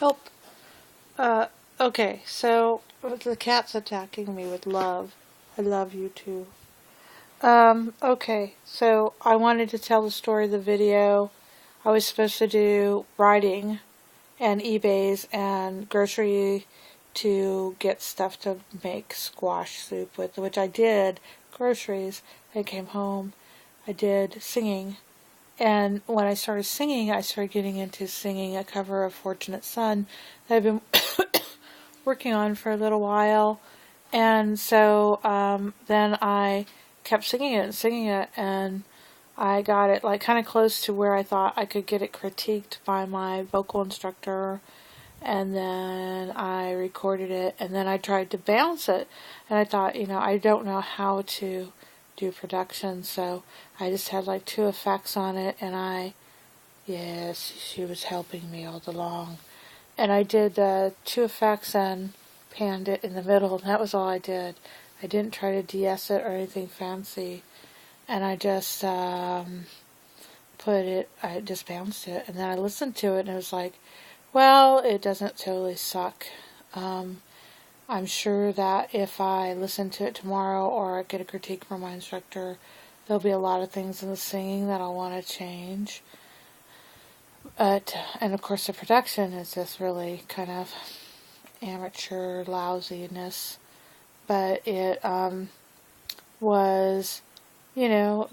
Help. Uh, okay, so the cat's attacking me with love. I love you too. Okay, so I wanted to tell the story of the video. I was supposed to do writing and eBay's and grocery to get stuff to make squash soup with, which I did, groceries. I came home. I did singing. And when I started singing, I started getting into singing a cover of Fortunate Son that I've been working on for a little while. And so then I kept singing it, and I got it like kind of close to where I thought I could get it critiqued by my vocal instructor. And then I recorded it, and then I tried to bounce it, and I thought, I don't know how to do production, so I just had like 2 effects on it, and yes, she was helping me all along. And I did 2 effects and panned it in the middle, and that was all I did. I didn't try to de-ess it or anything fancy, and I just I just bounced it, and then I listened to it, and it was like, well, it doesn't totally suck. I'm sure that if I listen to it tomorrow or I get a critique from my instructor, there'll be a lot of things in the singing that I'll want to change. And of course the production is just really kind of amateur lousiness. But it was,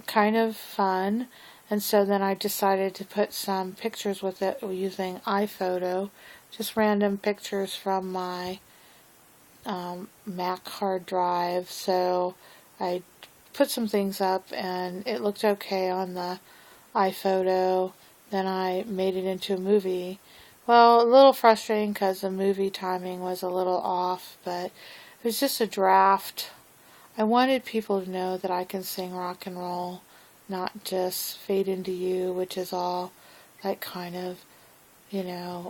kind of fun. And so then I decided to put some pictures with it using iPhoto, just random pictures from my Mac hard drive. So I put some things up, and it looked okay on the iPhoto. Then I made it into a movie. Well, a little frustrating because the movie timing was a little off, but it was just a draft. I wanted people to know that I can sing rock and roll, not just Fade Into You, which is all like kind of,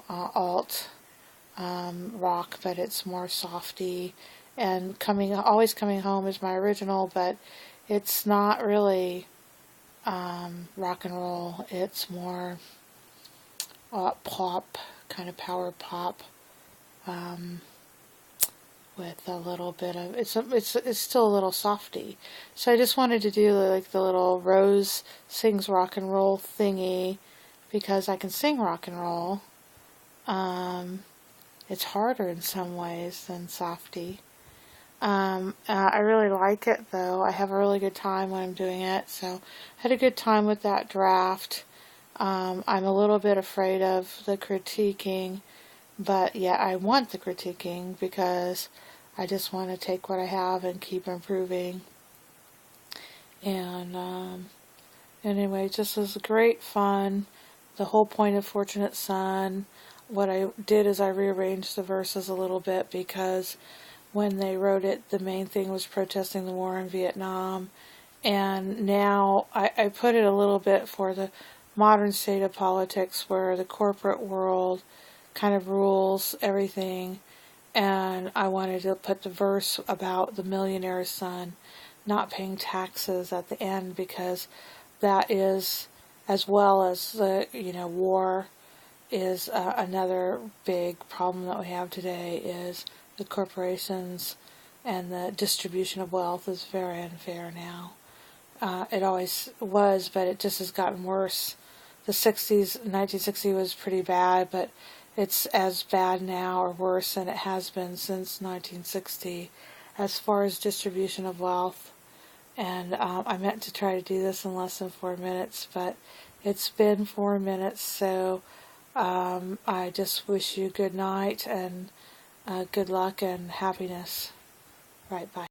alt rock, but it's more softy. And Always Coming Home is my original, but it's not really rock and roll. It's more pop, kind of power pop, with a little bit of it's still a little softy. So I just wanted to do like the little Rose sings rock and roll thingy because I can sing rock and roll. It's harder in some ways than softy. I really like it though. I have a really good time when I'm doing it. So I had a good time with that draft. I'm a little bit afraid of the critiquing, but yeah, I want the critiquing because I just want to take what I have and keep improving. And anyway, just was great fun. The whole point of Fortunate Son, what I did is I rearranged the verses a little bit because when they wrote it, the main thing was protesting the war in Vietnam. And now I put it a little bit for the modern state of politics where the corporate world kind of rules everything. And I wanted to put the verse about the millionaire's son not paying taxes at the end because that is, as well as the, war is another big problem that we have today is the corporations and the distribution of wealth is very unfair now. It always was, but it just has gotten worse. The 1960 was pretty bad, but it's as bad now or worse than it has been since 1960 as far as distribution of wealth. And I meant to try to do this in less than 4 minutes, but it's been 4 minutes, so I just wish you good night and good luck and happiness. Right, bye.